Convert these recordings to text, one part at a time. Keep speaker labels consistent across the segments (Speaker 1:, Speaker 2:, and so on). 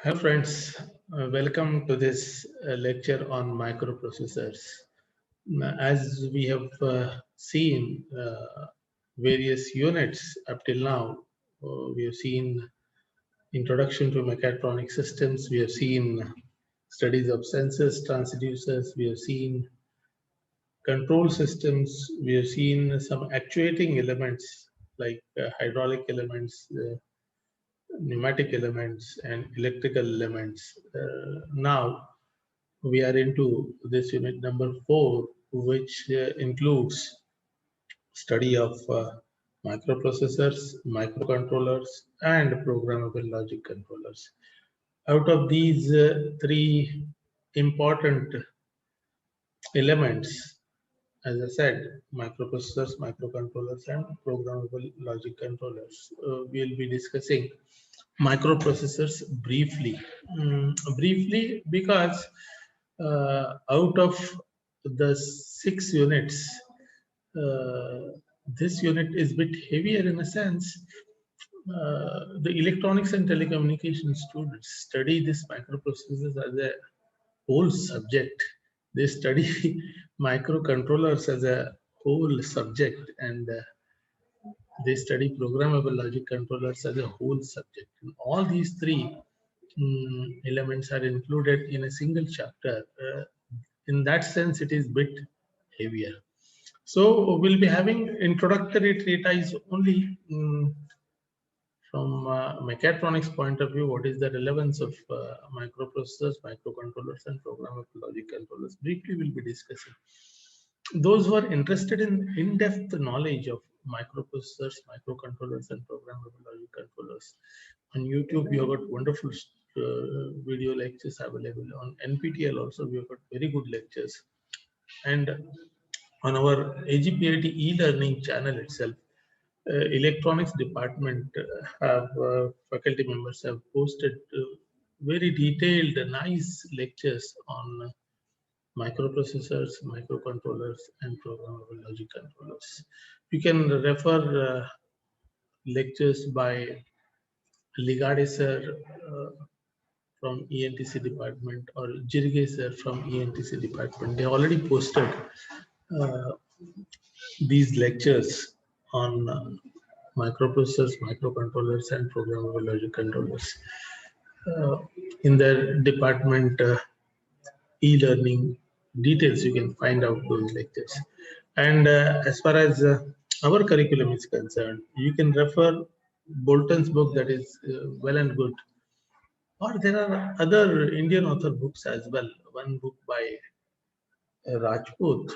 Speaker 1: Hello friends, welcome to this lecture on microprocessors. As we have seen various units up till now, we have seen introduction to mechatronic systems, we have seen studies of sensors, transducers, we have seen control systems, we have seen some actuating elements like hydraulic elements, pneumatic elements and electrical elements. Now we are into this unit number 4, which includes study of microprocessors, microcontrollers, and programmable logic controllers. Out of these three important elements, as I said, microprocessors, microcontrollers, and programmable logic controllers, we'll be discussing microprocessors briefly. Briefly because out of the 6 units, this unit is a bit heavier in a sense. The electronics and telecommunication students study this microprocessors as a whole subject. They study microcontrollers as a whole subject, and they study programmable logic controllers as a whole subject. And all these three elements are included in a single chapter. In that sense, it is a bit heavier. So we'll be having introductory treatise only from mechatronics point of view. What is the relevance of microprocessors, microcontrollers, and programmable logic controllers? Briefly, we'll be discussing. Those who are interested in in-depth knowledge of microprocessors, microcontrollers, and programmable logic controllers, on YouTube, we have got wonderful video lectures available. On NPTEL also, we have got very good lectures. And on our AGPIT e-learning channel itself, electronics department have faculty members have posted very detailed, nice lectures on microprocessors, microcontrollers, and programmable logic controllers. You can refer lectures by Ligade sir from ENTC department or Jirge sir from ENTC department. They already posted these lectures on microprocessors, microcontrollers, and programmable logic controllers. In their department e-learning details, you can find out those lectures. And as far as our curriculum is concerned, you can refer Bolton's book, that is well and good. Or there are other Indian author books as well. One book by Rajput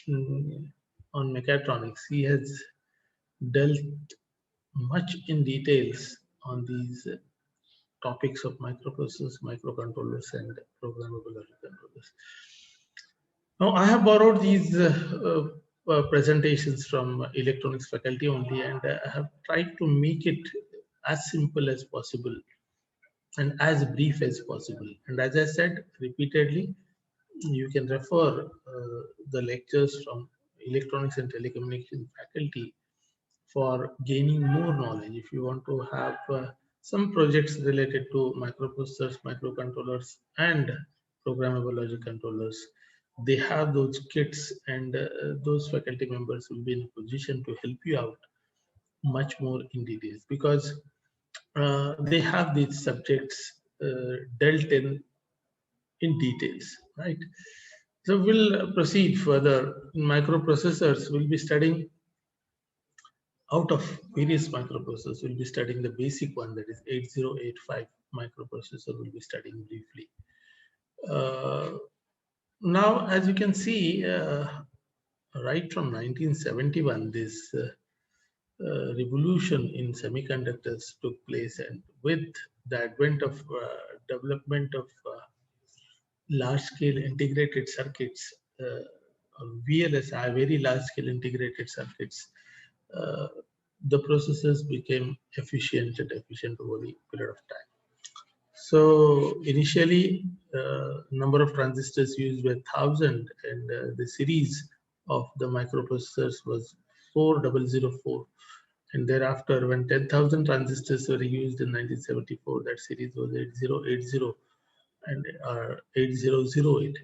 Speaker 1: on mechatronics. He has dealt much in details on these topics of microprocessors, microcontrollers, and programmable logic controllers. Now, I have borrowed these presentations from electronics faculty only, and I have tried to make it as simple as possible and as brief as possible. And as I said repeatedly, you can refer the lectures from electronics and telecommunication faculty for gaining more knowledge. If you want to have some projects related to microprocessors, microcontrollers, and programmable logic controllers, they have those kits, and those faculty members will be in a position to help you out much more in details, because they have these subjects dealt in details, right? So we'll proceed further. In microprocessors, we'll be studying out of various microprocessors. We'll be studying the basic one, that is 8085 microprocessor. We'll be studying briefly. Now, as you can see, right from 1971, this revolution in semiconductors took place, and with the advent of development of large-scale integrated circuits, VLSI, very large-scale integrated circuits, the processors became efficient over the period of time. So initially, number of transistors used were 1,000, and the series of the microprocessors was 4004. And thereafter, when 10,000 transistors were used in 1974, that series was 8080 and 8008.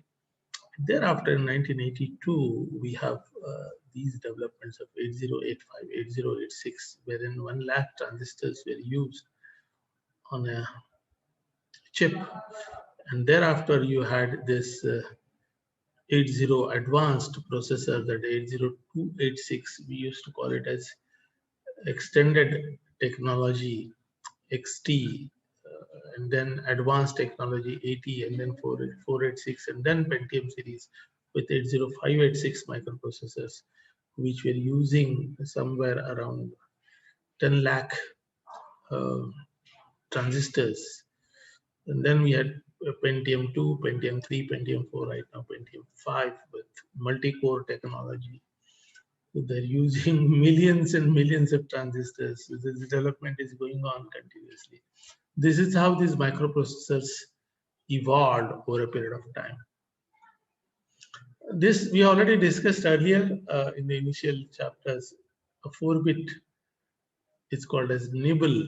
Speaker 1: Thereafter, in 1982, we have these developments of 8085, 8086, wherein 1 lakh transistors were used on a chip. And thereafter, you had this 80 advanced processor, that 80286, we used to call it as extended technology XT, and then advanced technology 80, and then 486, and then Pentium series with 80586 microprocessors, which were using somewhere around 10 lakh uh, transistors. And then we had Pentium 2, Pentium 3, Pentium 4, right now Pentium 5 with multi-core technology. So they're using millions and millions of transistors. So this development is going on continuously. This is how these microprocessors evolved over a period of time. This we already discussed earlier in the initial chapters. A 4-bit is called as nibble,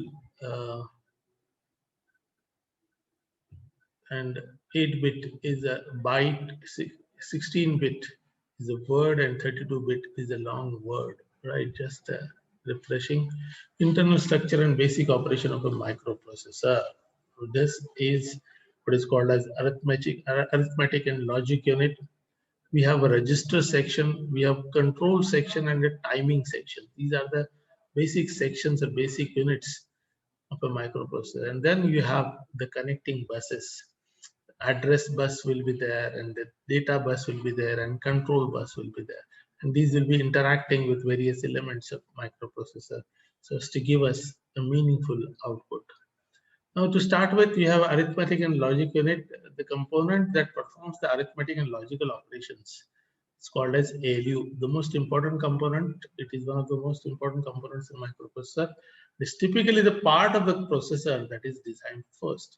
Speaker 1: and 8-bit is a byte, 16-bit is a word, and 32-bit is a long word, right? Just refreshing. Internal structure and basic operation of a microprocessor. This is what is called as arithmetic and logic unit. We have a register section, we have control section, and a timing section. These are the basic sections or basic units of a microprocessor. And then you have the connecting buses. Address bus will be there, and the data bus will be there, and control bus will be there. And these will be interacting with various elements of microprocessor so as to give us a meaningful output. Now, to start with, we have arithmetic and logic unit, the component that performs the arithmetic and logical operations. It's called as ALU, the most important component. It is one of the most important components in microprocessor. It's typically the part of the processor that is designed first.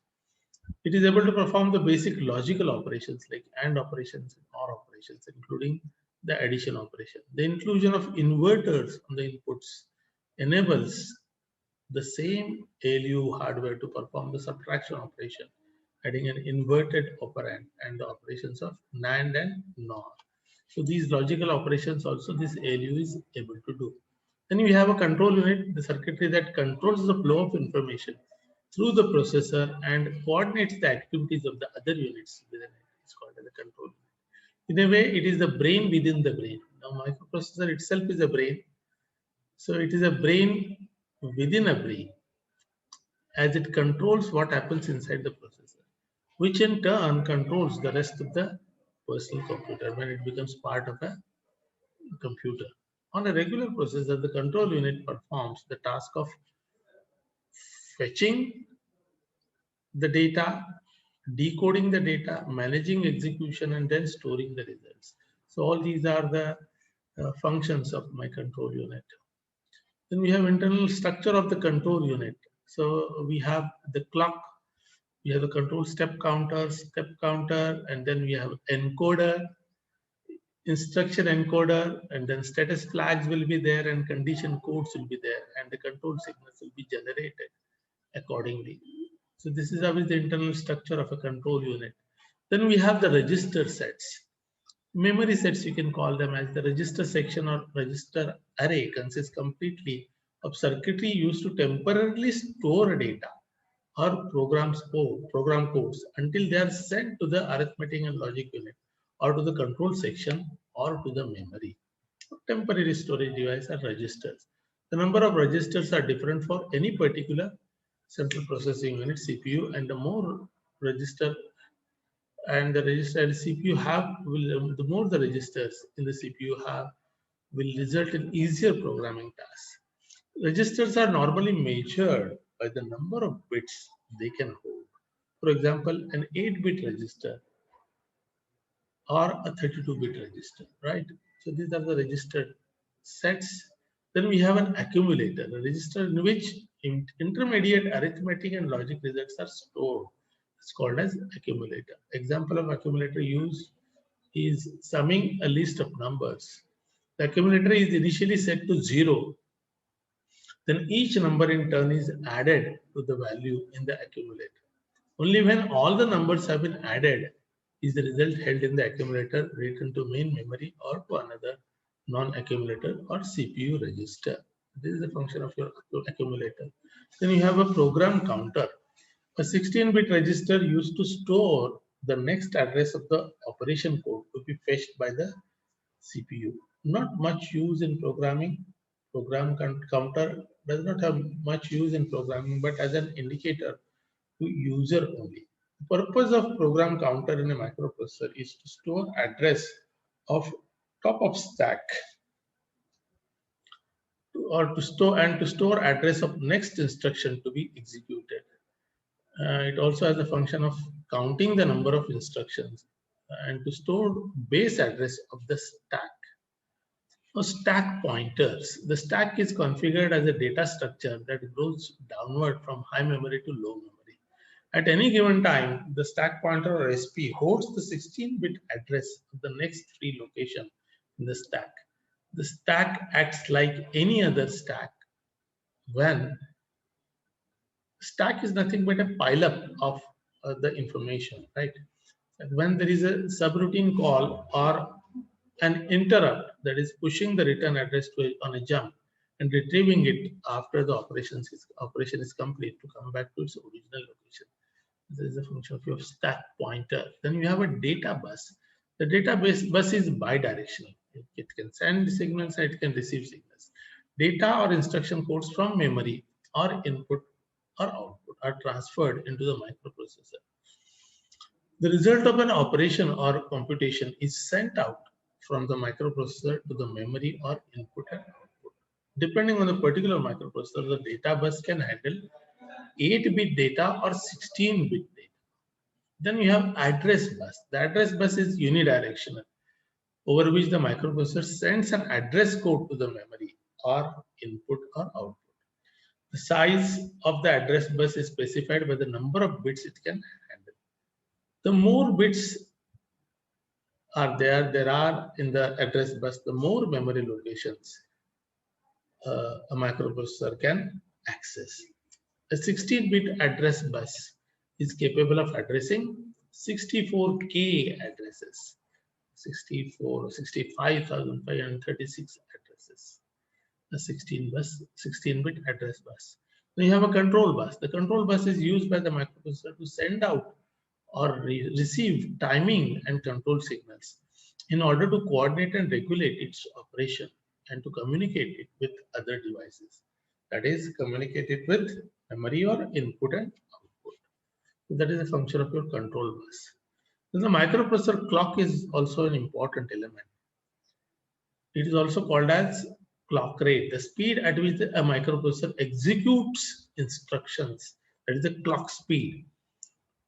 Speaker 1: It is able to perform the basic logical operations like AND operations and OR operations, including the addition operation. The inclusion of inverters on the inputs enables the same ALU hardware to perform the subtraction operation, adding an inverted operand, and the operations of NAND and NOR. So these logical operations also this ALU is able to do. Then we have a control unit, the circuitry that controls the flow of information through the processor and coordinates the activities of the other units within it. It's called as a control unit. In a way, it is the brain within the brain. Now, microprocessor itself is a brain. So it is a brain within a brain, as it controls what happens inside the processor, which in turn controls the rest of the personal computer when it becomes part of a computer. On a regular processor, the control unit performs the task of fetching the data, decoding the data, managing execution, and then storing the results. So all these are the functions of my control unit. Then we have internal structure of the control unit. So we have the clock, we have the control step counter, and then we have encoder, instruction encoder, and then status flags will be there, and condition codes will be there, and the control signals will be generated accordingly. So this is how is the internal structure of a control unit. Then we have the register sets. Memory sets, you can call them, as the register section or register array consists completely of circuitry used to temporarily store data or program codes until they are sent to the arithmetic and logic unit, or to the control section, or to the memory. Temporary storage device are registers. The number of registers are different for any particular central processing unit, CPU, and the more register and the register CPU have, the more the registers in the CPU have, will result in easier programming tasks. Registers are normally measured by the number of bits they can hold. For example, an 8-bit register or a 32-bit register, right? So these are the register sets. Then we have an accumulator, a register in which intermediate arithmetic and logic results are stored. It's called as accumulator. Example of accumulator use is summing a list of numbers. The accumulator is initially set to 0. then each number in turn is added to the value in the accumulator. Only when all the numbers have been added is the result held in the accumulator written to main memory or to another non-accumulator or CPU register. This is the function of your accumulator. Then you have a program counter. A 16-bit register used to store the next address of the operation code to be fetched by the CPU. Not much use in programming. Counter does not have much use in programming, but as an indicator to user only. The purpose of program counter in a microprocessor is to store address of top of stack or to store address of next instruction to be executed. It also has a function of counting the number of instructions and to store base address of the stack. So stack pointers. The stack is configured as a data structure that grows downward from high memory to low memory. At any given time, the stack pointer or SP holds the 16-bit address of the next free location in the stack. The stack acts like any other stack when stack is nothing but a pileup of the information, right? And when there is a subroutine call or an interrupt that is pushing the return address on a jump and retrieving it after the operation is complete to come back to its original location. This is a function of your stack pointer. Then you have a data bus. The database bus is bidirectional. It can send signals and it can receive signals. Data or instruction codes from memory or input or output are transferred into the microprocessor. The result of an operation or computation is sent out from the microprocessor to the memory or input and output. Depending on the particular microprocessor, the data bus can handle 8-bit data or 16-bit data. Then you have address bus. The address bus is unidirectional, over which the microprocessor sends an address code to the memory or input or output. The size of the address bus is specified by the number of bits it can handle. The more bits there are in the address bus, the more memory locations a microprocessor can access. A 16-bit address bus is capable of addressing 64K addresses, 65,536 addresses. A 16-bit address bus. Then you have a control bus. The control bus is used by the microprocessor to send out or receive timing and control signals in order to coordinate and regulate its operation and to communicate it with other devices. That is, communicate it with memory or input and output. So that is a function of your control bus. Then the microprocessor clock is also an important element. It is also called as clock rate, the speed at which a microprocessor executes instructions. That is the clock speed.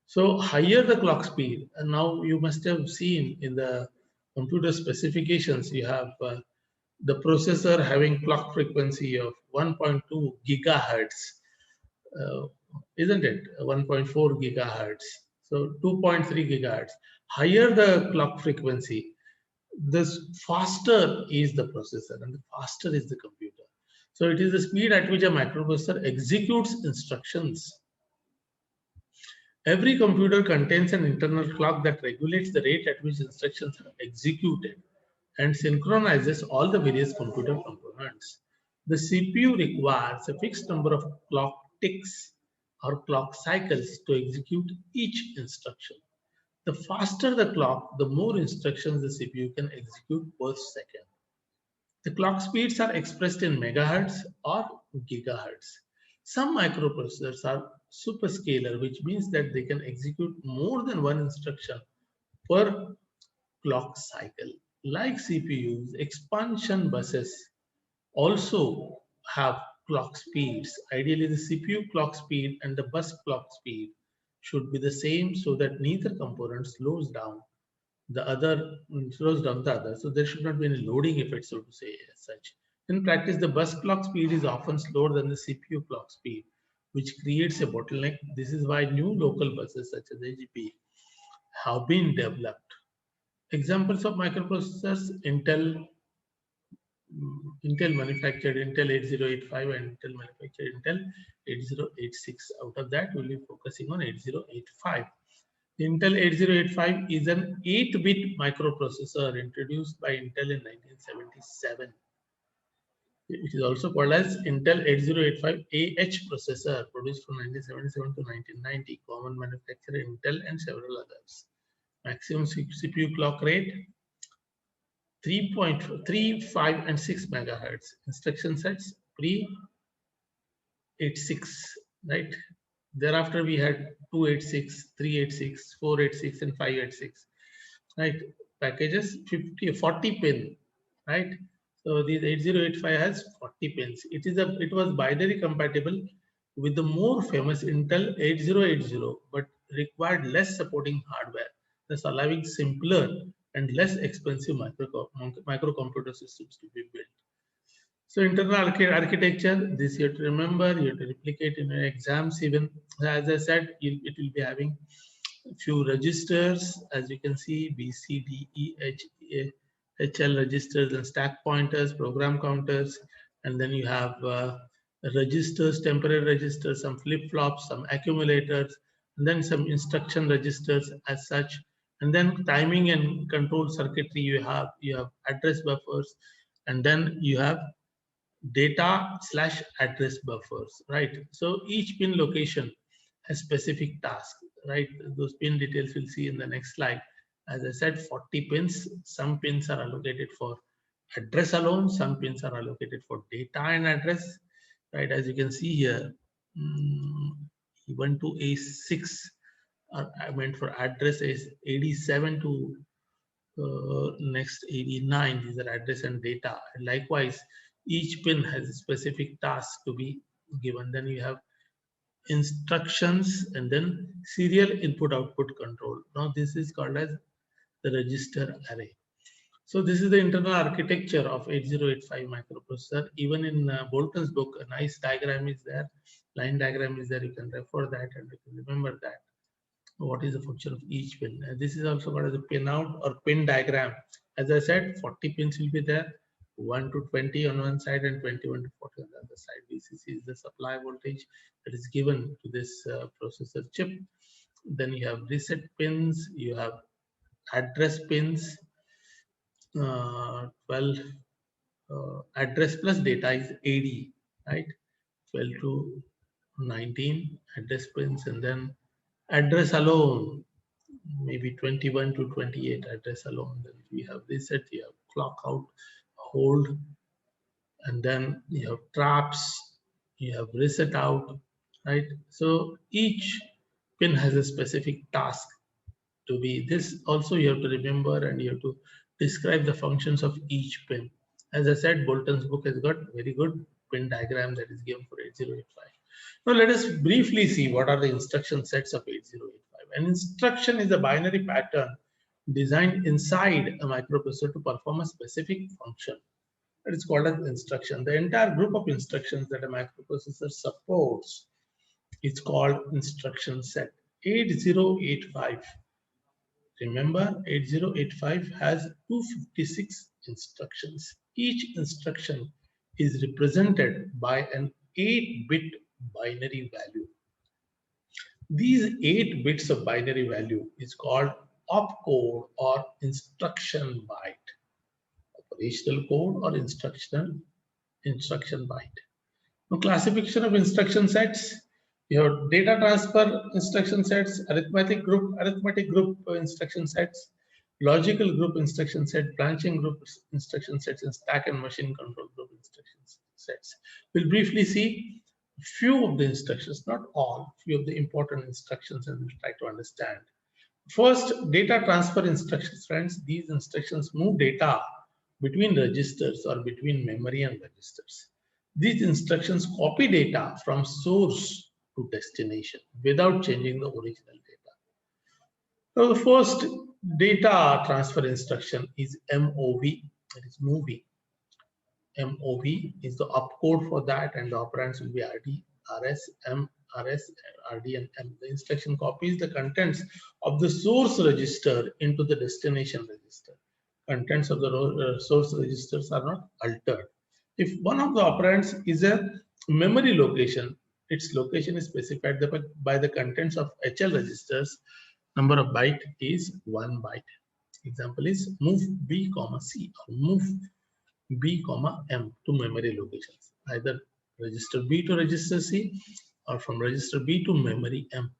Speaker 1: So higher the clock speed, and now you must have seen in the computer specifications, you have the processor having clock frequency of 1.2 gigahertz, isn't it? 1.4 gigahertz. So 2.3 gigahertz. Higher the clock frequency, the faster is the processor and the faster is the computer. So it is the speed at which a microprocessor executes instructions. Every computer contains an internal clock that regulates the rate at which instructions are executed and synchronizes all the various computer components. The CPU requires a fixed number of clock ticks or clock cycles to execute each instruction. The faster the clock, the more instructions the CPU can execute per second. The clock speeds are expressed in megahertz or gigahertz. Some microprocessors are superscalar, which means that they can execute more than one instruction per clock cycle. Like CPUs, expansion buses also have clock speeds. Ideally, the CPU clock speed and the bus clock speed should be the same so that neither component slows down the other. So there should not be any loading effect, so to say, as such. In practice, the bus clock speed is often slower than the CPU clock speed, which creates a bottleneck. This is why new local buses such as AGP have been developed. Examples of microprocessors: Intel Intel manufactured Intel 8085 and Intel manufactured Intel 8086. Out of that, we'll be focusing on 8085. Intel 8085 is an 8-bit microprocessor introduced by Intel in 1977. It is also called as Intel 8085 AH processor, produced from 1977 to 1990. Common manufacturer Intel and several others. Maximum CPU clock rate 3.3, 5, and 6 megahertz. Instruction sets pre-86, right? Thereafter, we had 286, 386, 486, and 586, right? Packages 40 pin, right? So these 8085 has 40 pins. It was binary compatible with the more famous Intel 8080, but required less supporting hardware, thus allowing simpler and less expensive microcomputer systems to be built. So internal architecture, this you have to remember, you have to replicate in your exams even. As I said, it will be having a few registers, as you can see, B, C, D, E, H, HL registers and stack pointers, program counters, and then you have registers, temporary registers, some flip-flops, some accumulators, and then some instruction registers as such, and then timing and control circuitry. You have address buffers, and then you have data/address buffers, right? So each pin location has specific tasks, right? Those pin details we'll see in the next slide. As I said, 40 pins. Some pins are allocated for address alone. Some pins are allocated for data and address, right? As you can see here, E1 to A6 are meant for address, is 87 to next 89. These are address and data. And likewise, each pin has a specific task to be given. Then you have instructions and then serial input output control. Now this is called as the register array. So this is the internal architecture of 8085 microprocessor. Even in Bolton's book, a nice diagram is there, line diagram is there. You can refer that and you can remember that. What is the function of each pin? This is also called as a pin out or pin diagram. As I said, 40 pins will be there, 1 to 20 on one side and 21 to 40 on the other side. VCC is the supply voltage that is given to this processor chip. Then you have reset pins, you have address pins, 12 address plus data is 80, right? 12 to 19 address pins, and then address alone, maybe 21 to 28 address alone. Then we have reset, you have clock out, hold, and then you have traps, you have reset out, right? So each pin has a specific task to be. This also you have to remember, and you have to describe the functions of each pin. As I said, Bolton's book has got very good pin diagram that is given for 8085. Now let us briefly see what are the instruction sets of 8085. An instruction is a binary pattern designed inside a microprocessor to perform a specific function. That is called as instruction. The entire group of instructions that a microprocessor supports is called instruction set. 8085. Remember, 8085 has 256 instructions. Each instruction is represented by an 8-bit binary value. These 8 bits of binary value is called opcode or instruction byte. Operational code or instruction byte. Now, classification of instruction sets. You have data transfer instruction sets, arithmetic group instruction sets, logical group instruction set, branching group instruction sets, and stack and machine control group instruction sets. We'll briefly see few of the instructions, not all, few of the important instructions, and we'll try to understand. First, data transfer instructions, friends. These instructions move data between registers or between memory and registers. These instructions copy data from source to destination without changing the original data. So the first data transfer instruction is MOV, that is movie. MOV is the opcode for that, and the operands will be RD, RS, M, RS, RD, and M. The instruction copies the contents of the source register into the destination register. contents of the source registers are not altered. If one of the operands is a memory location, its location is specified by the contents of HL registers. Number of byte is 1 byte. Example is move B, C or move B, M to memory locations. Either register B to register C or from register B to memory M.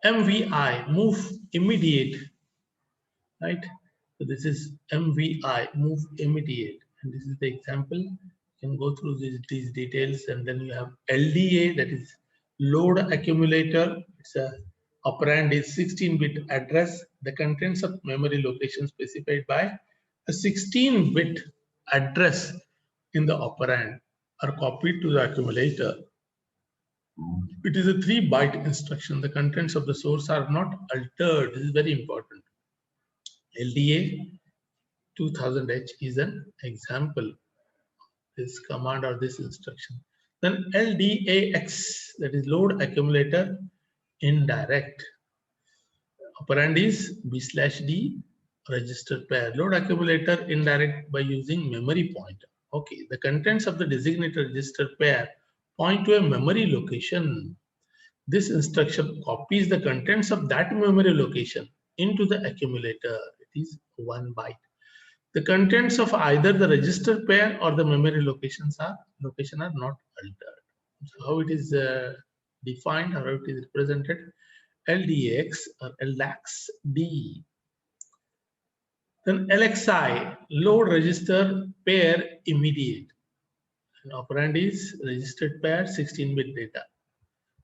Speaker 1: MVI, move immediate, right? So this is MVI, move immediate. And this is the example. You can go through these details, and then you have LDA, that is load accumulator. It's a operand is 16-bit address. The contents of memory location specified by a 16-bit address in the operand are copied to the accumulator. It is a 3-byte instruction. The contents of the source are not altered. This is very important. LDA 2000H is an example of this command or this instruction. Then LDAX, that is load accumulator indirect. Operand is B/D register pair. Load accumulator indirect by using memory pointer. Okay, the contents of the designated register pair point to a memory location. This instruction copies the contents of that memory location into the accumulator. It is 1 byte. The contents of either the register pair or the memory location are not altered. So how it is defined or how it is represented? LDX or LDAX D. Then LXI, load register pair immediate. An operand is registered pair 16-bit data.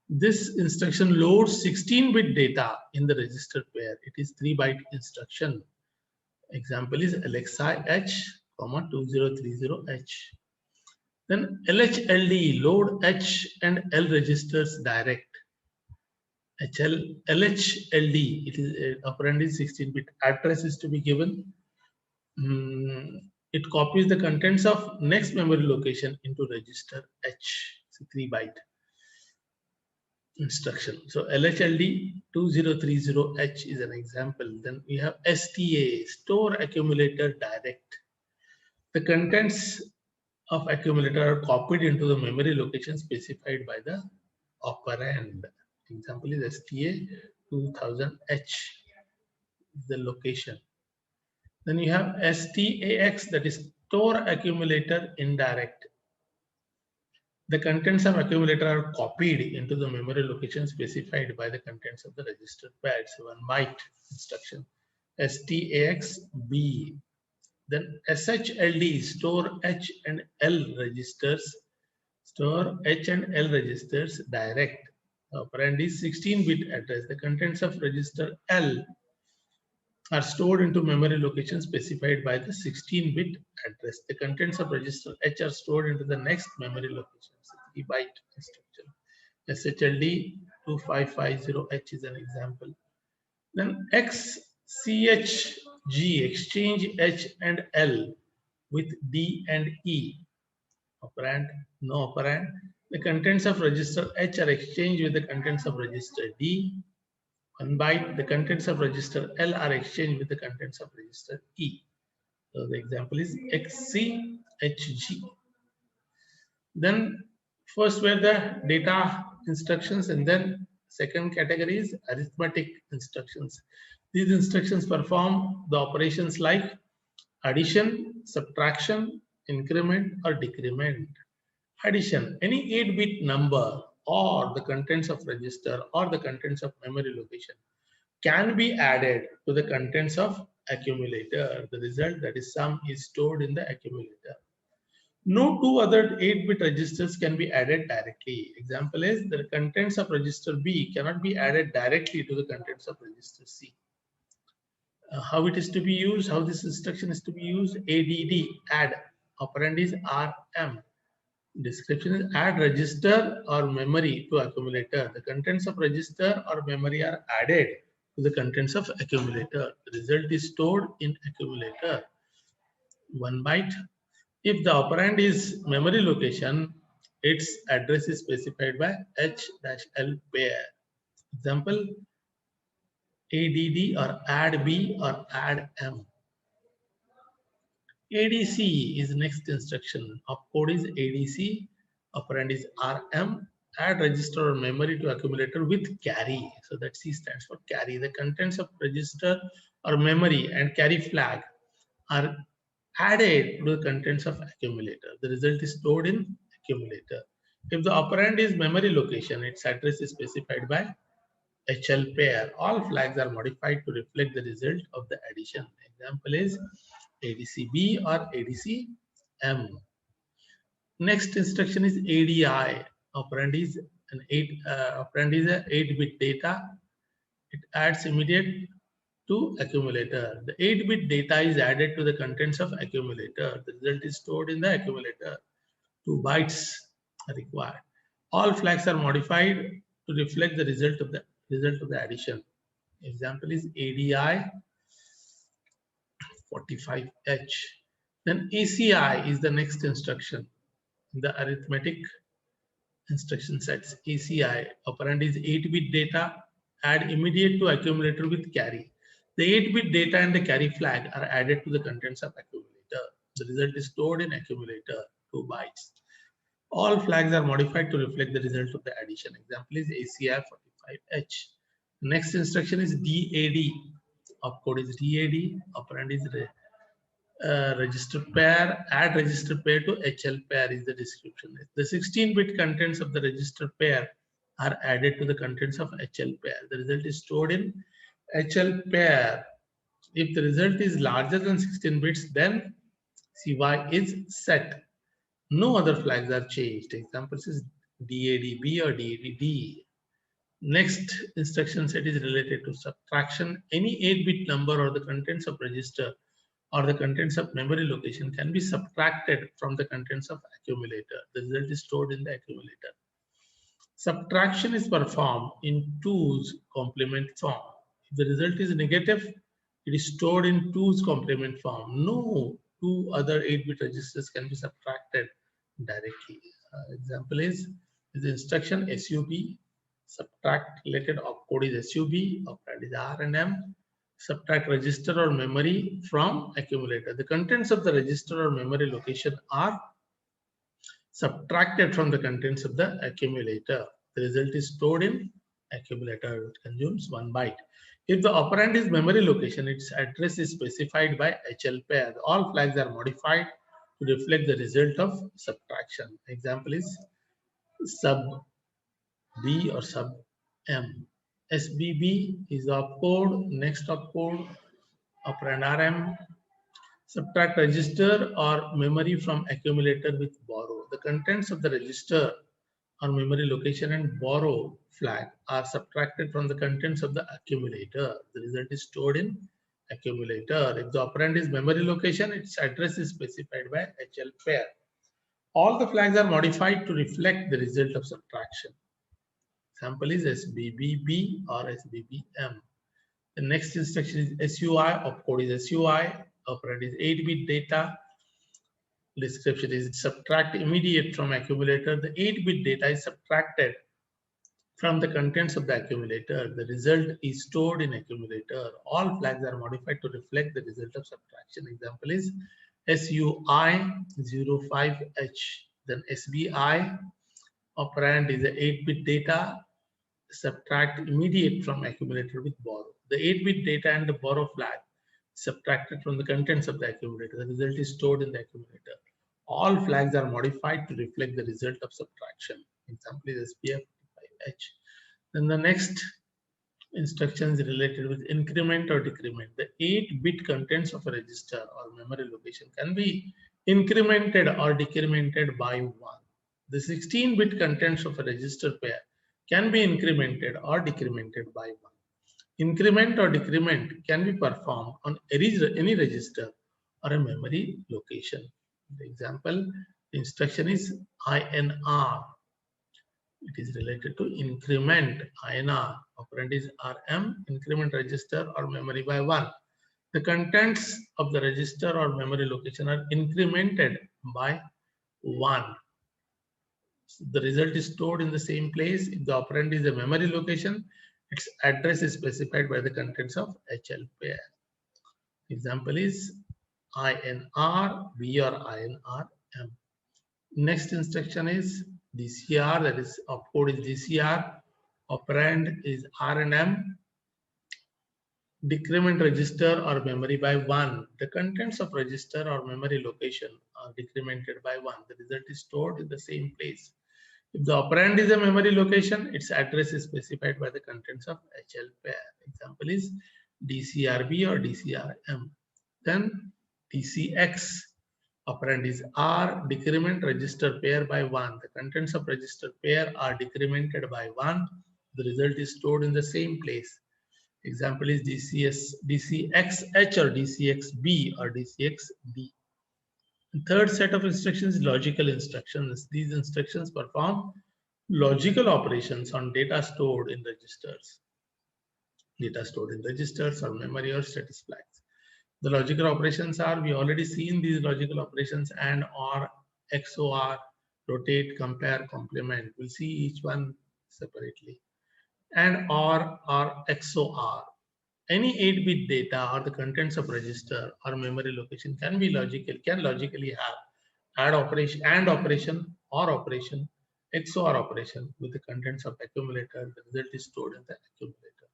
Speaker 1: This instruction loads 16-bit data in the register pair. It is 3-byte instruction. Example is LXI H, 2030H. Then LHLD, load H and L registers direct. LHLD, it is operand is 16-bit. Address is to be given. It copies the contents of next memory location into register H. It's a 3-byte instruction. So LHLD 2030H is an example. Then we have STA, store accumulator direct. The contents of accumulator are copied into the memory location specified by the operand. Example is STA 2000H, the location. Then you have STAX, that is store accumulator indirect. The contents of accumulator are copied into the memory location specified by the contents of the register pair. It's a 1 byte instruction. STAX B. Then SHLD, store H and L registers. Store H and L registers direct. Operand is 16-bit address. The contents of register L are stored into memory location specified by the 16-bit address. The contents of register H are stored into the next memory location. 3-byte instruction. SHLD 2550H is an example. Then XCHG, exchange H and L with D and E. Operand, no operand. The contents of register H are exchanged with the contents of register D. 1 byte. The contents of register L are exchanged with the contents of register E. So the example is XCHG. Then first were the data instructions, and then second category is arithmetic instructions. These instructions perform the operations like addition, subtraction, increment or decrement. Addition, any 8-bit number or the contents of register or the contents of memory location can be added to the contents of accumulator. The result, that is sum, is stored in the accumulator. No 2 other 8-bit registers can be added directly. Example is the contents of register B cannot be added directly to the contents of register C. How it is to be used, how this instruction is to be used? ADD, add. Operand is RM. Description is add register or memory to accumulator. The contents of register or memory are added to the contents of accumulator. The result is stored in accumulator. 1 byte. If the operand is memory location, its address is specified by H-L pair. Example, ADD or add B or add M. ADC is next instruction. Opcode is ADC. Operand is RM. Add register or memory to accumulator with carry. So that C stands for carry. The contents of register or memory and carry flag are added to the contents of accumulator. The result is stored in accumulator. If the operand is memory location, its address is specified by HL pair. All flags are modified to reflect the result of the addition. Example is ADCB or ADCM. Next instruction is ADI. Operand is an 8-bit data. It adds immediate to accumulator. The 8-bit data is added to the contents of accumulator. The result is stored in the accumulator. 2 bytes are required. All flags are modified to reflect the result of the addition. Example is ADI 45H. Then ACI is the next instruction in the arithmetic instruction sets. ACI operand is 8-bit data. Add immediate to accumulator with carry. The 8-bit data and the carry flag are added to the contents of accumulator. The result is stored in accumulator, 2 bytes. All flags are modified to reflect the result of the addition. Example is ACI 45H. Next instruction is DAD. Opcode is DAD. Operand is register pair. Add register pair to HL pair is the description. The 16-bit contents of the register pair are added to the contents of HL pair. The result is stored in HL pair. If the result is larger than 16 bits, then CY is set. No other flags are changed. Examples is DADB or DADD. Next instruction set is related to subtraction. Any 8-bit number or the contents of register or the contents of memory location can be subtracted from the contents of accumulator. The result is stored in the accumulator. Subtraction is performed in 2's complement form. If the result is negative, it is stored in 2's complement form. No 2 other 8-bit registers can be subtracted directly. Example is the instruction SUB. Subtract related opcode is SUB. Operand is R and M. Subtract register or memory from accumulator. The contents of the register or memory location are subtracted from the contents of the accumulator. The result is stored in accumulator. It consumes 1 byte. If the operand is memory location, its address is specified by HL pair. All flags are modified to reflect the result of subtraction. Example is sub B or sub M. SBB is the opcode. Next opcode, operand RM. Subtract register or memory from accumulator with borrow. The contents of the register or memory location and borrow flag are subtracted from the contents of the accumulator. The result is stored in accumulator. If the operand is memory location, its address is specified by HL pair. All the flags are modified to reflect the result of subtraction. Example is SBBB or SBBM. The next instruction is SUI. Opcode is SUI. Operand is 8-bit data. Description is subtract immediate from accumulator. The 8-bit data is subtracted from the contents of the accumulator. The result is stored in accumulator. All flags are modified to reflect the result of subtraction. Example is SUI 05H. Then SBI. Operand is the 8-bit data. Subtract immediate from accumulator with borrow. The 8-bit data and the borrow flag subtracted from the contents of the accumulator. The result is stored in the accumulator. All flags are modified to reflect the result of subtraction. Example is SPF5H. Then the next instruction is related with increment or decrement. The 8-bit contents of a register or memory location can be incremented or decremented by 1. The 16-bit contents of a register pair can be incremented or decremented by 1. Increment or decrement can be performed on any register or a memory location. The example, the instruction is INR. It is related to increment, INR. Operand is RM, increment register or memory by 1. The contents of the register or memory location are incremented by 1. The result is stored in the same place. If the operand is a memory location, its address is specified by the contents of HL pair. Example is INR B or INR M. Next instruction is DCR, that is opcode is DCR, operand is R and M. Decrement register or memory by 1. The contents of register or memory location are decremented by 1. The result is stored in the same place. If the operand is a memory location, its address is specified by the contents of HL pair. Example is DCRB or DCRM. Then DCX, operand is R, decrement register pair by 1. The contents of register pair are decremented by 1. The result is stored in the same place. Example is DCXH or DCXB or DCXD. The third set of instructions is logical instructions. These instructions perform logical operations on data stored in registers. Data stored in registers or memory or status flags. The logical operations are, we already seen these logical operations: AND, OR, XOR, rotate, compare, complement. We'll see each one separately. AND, OR XOR. Any 8-bit data or the contents of register or memory location can logically have AND operation, OR operation, XOR operation with the contents of accumulator. The result is stored in the accumulator.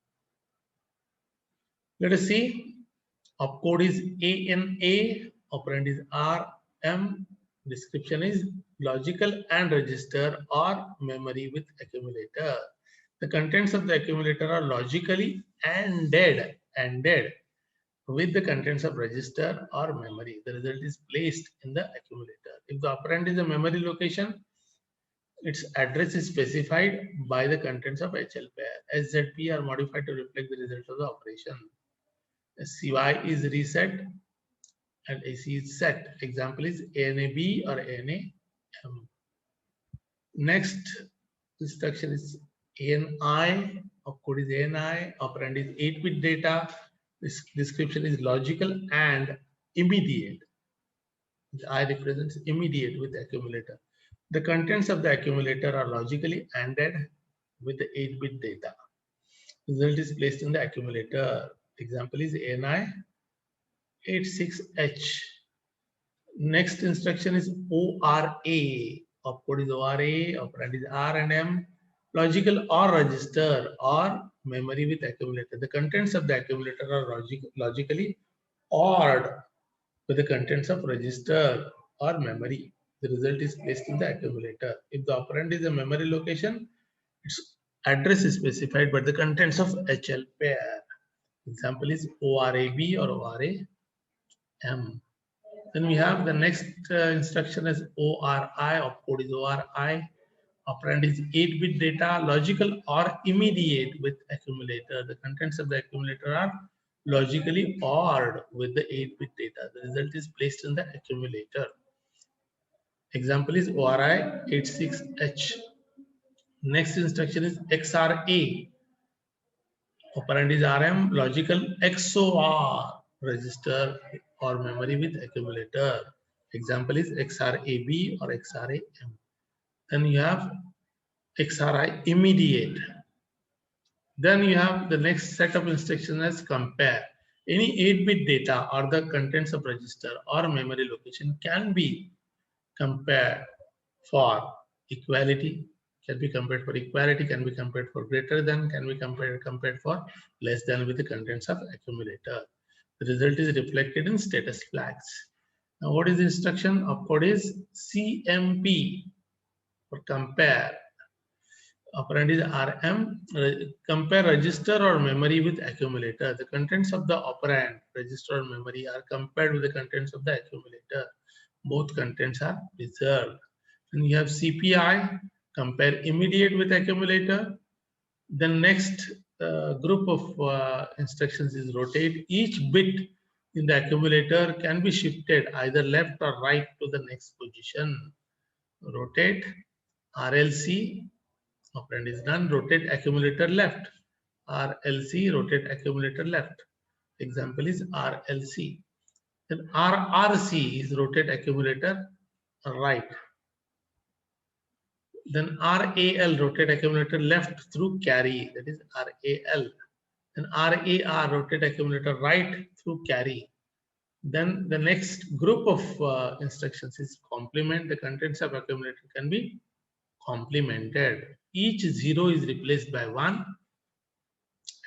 Speaker 1: Let us see. Opcode is ANA, operand is RM. Description is logical AND register or memory with accumulator. The contents of the accumulator are logically ANDed with the contents of register or memory. The result is placed in the accumulator. If the operand is a memory location, its address is specified by the contents of HL pair. SZP are modified to reflect the result of the operation. CY is reset and AC is set. Example is ANAB or ANAM. Next instruction is ANI, opcode is ANI, operand is 8-bit data. This description is logical and immediate. The I represents immediate with accumulator. The contents of the accumulator are logically ANDed with the 8-bit data. Result is placed in the accumulator. Example is ANI 86H. Next instruction is ORA. Opcode is ORA, operand is R and M. Logical OR register or memory with accumulator. The contents of the accumulator are logically ORed with the contents of register or memory. The result is placed in the accumulator. If the operand is a memory location, its address is specified by the contents of HL pair. Example is ORAB or ORAM. Then we have the next instruction as ORI, opcode is ORI. Operand is 8-bit data, logical or immediate with accumulator. The contents of the accumulator are logically ORed with the 8-bit data. The result is placed in the accumulator. Example is ORI 86H. Next instruction is XRA. Operand is RM, logical XOR register or memory with accumulator. Example is XRAB or XRAM. Then you have XRI immediate. Then you have the next set of instructions as compare. Any 8-bit data or the contents of register or memory location can be compared for equality, can be compared for equality, can be compared for greater than, can be compared for less than with the contents of accumulator. The result is reflected in status flags. Now what is the instruction? Opcode is CMP for compare. Operand is RM, compare register or memory with accumulator. The contents of the operand, register or memory are compared with the contents of the accumulator. Both contents are preserved. And you have CPI, compare immediate with accumulator. The next group of instructions is rotate. Each bit in the accumulator can be shifted either left or right to the next position. Rotate, RLC, operand is done. Rotate accumulator left. RLC, rotate accumulator left. Example is RLC. Then RRC is rotate accumulator right. Then RAL, rotate accumulator left through carry. That is RAL. Then RAR, rotate accumulator right through carry. Then the next group of instructions is complement. The contents of accumulator can be complemented. Each 0 is replaced by 1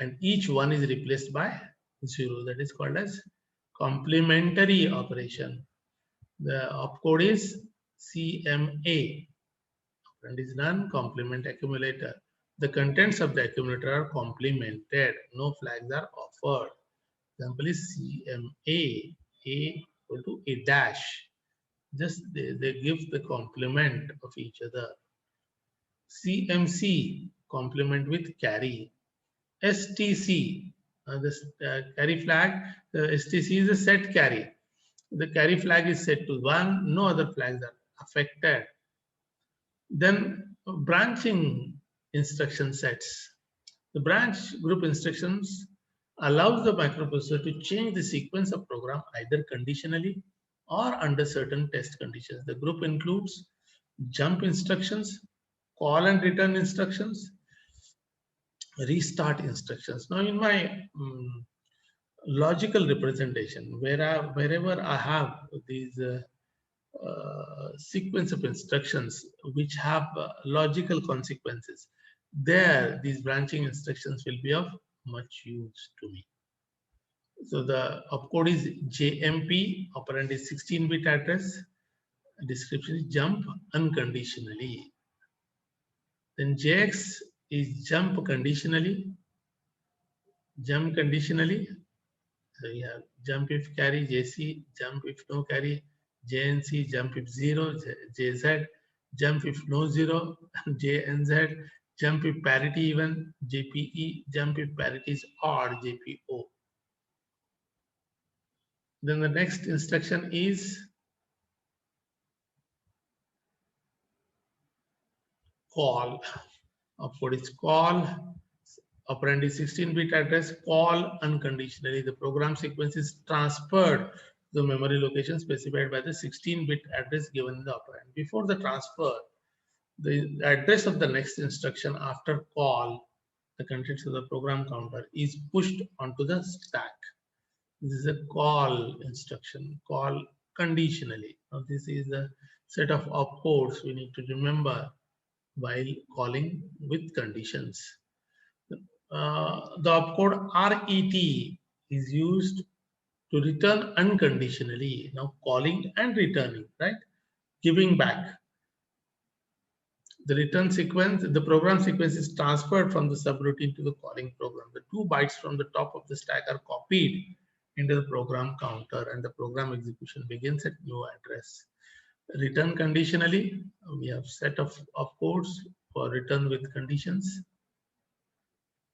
Speaker 1: and each 1 is replaced by 0. That is called as complementary operation. The opcode is CMA. Operand is done, complement accumulator. The contents of the accumulator are complemented. No flags are offered. Example is CMA. A equal to A dash. Just they give the complement of each other. CMC, complement with carry. STC, this carry flag, the STC is a set carry. The carry flag is set to 1, no other flags are affected. Then branching instruction sets. The branch group instructions allows the microprocessor to change the sequence of program either conditionally or under certain test conditions. The group includes jump instructions, call and return instructions, restart instructions. Now in my logical representation, wherever I have these sequence of instructions which have logical consequences, there these branching instructions will be of much use to me. So the opcode is JMP, operand is 16-bit address, description is jump unconditionally. Then JX is jump conditionally, jump conditionally. So you have jump if carry, JC, jump if no carry, JNC, jump if 0, JZ, jump if no 0, JNZ, jump if parity even, JPE, jump if parity is odd, JPO. Then the next instruction is call. Opcode is call. Operand is 16-bit address. Call unconditionally. The program sequence is transferred to the memory location specified by the 16-bit address given in the operand. Before the transfer, the address of the next instruction after call, the contents of the program counter, is pushed onto the stack. This is a call instruction, call conditionally. Now this is the set of opcodes we need to remember while calling with conditions. The opcode RET is used to return unconditionally. Now calling and returning, right? Giving back. The return sequence, the program sequence is transferred from the subroutine to the calling program. The 2 bytes from the top of the stack are copied into the program counter and the program execution begins at new address. Return conditionally, we have set of codes for return with conditions.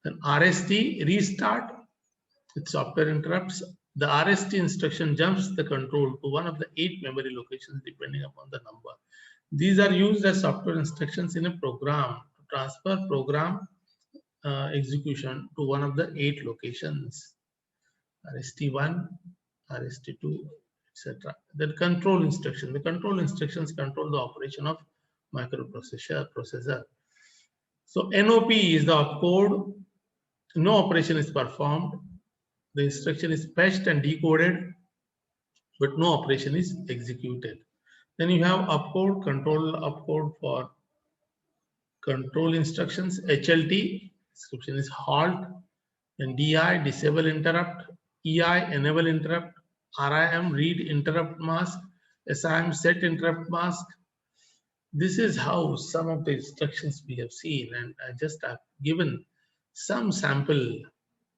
Speaker 1: Then RST, restart with software interrupts. The RST instruction jumps the control to one of the 8 memory locations depending upon the number. These are used as software instructions in a program to transfer program execution to one of the 8 locations. RST1, RST2, etc. Then control instruction. The control instructions control the operation of microprocessor. So NOP is the opcode. No operation is performed. The instruction is fetched and decoded, but no operation is executed. Then you have opcode, control opcode for control instructions. HLT, description is halt. Then DI, disable interrupt. EI, enable interrupt. RIM, read interrupt mask. SIM, set interrupt mask. This is how some of the instructions we have seen, and I just have given some sample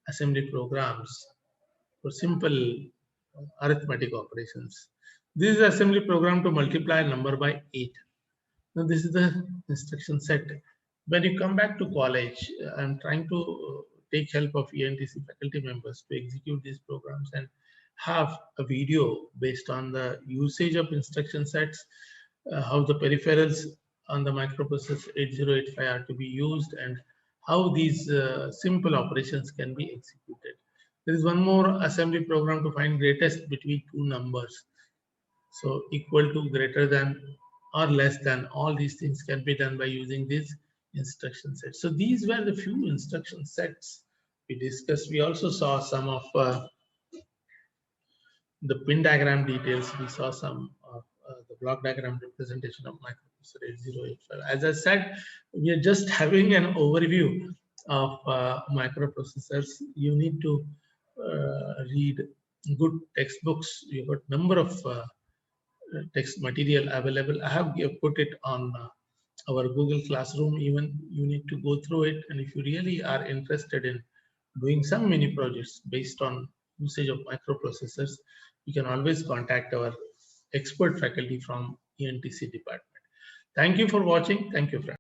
Speaker 1: assembly programs for simple arithmetic operations. This is the assembly program to multiply a number by 8. Now this is the instruction set. When you come back to college, I'm trying to take help of ENTC faculty members to execute these programs and have a video based on the usage of instruction sets, how the peripherals on the microprocessor 8085 are to be used, and how these simple operations can be executed. There is one more assembly program to find greatest between 2 numbers. So equal to, greater than, or less than. All these things can be done by using these instruction sets. So these were the few instruction sets we discussed. We also saw some of the pin diagram details. We saw some of the block diagram representation of microprocessor 8085. As I said, we are just having an overview of microprocessors. You need to read good textbooks. You've got number of text material available. I have put it on our Google Classroom. Even you need to go through it, and if you really are interested in doing some mini projects based on usage of microprocessors, you can always contact our expert faculty from ENTC department. Thank you for watching. Thank you, friends.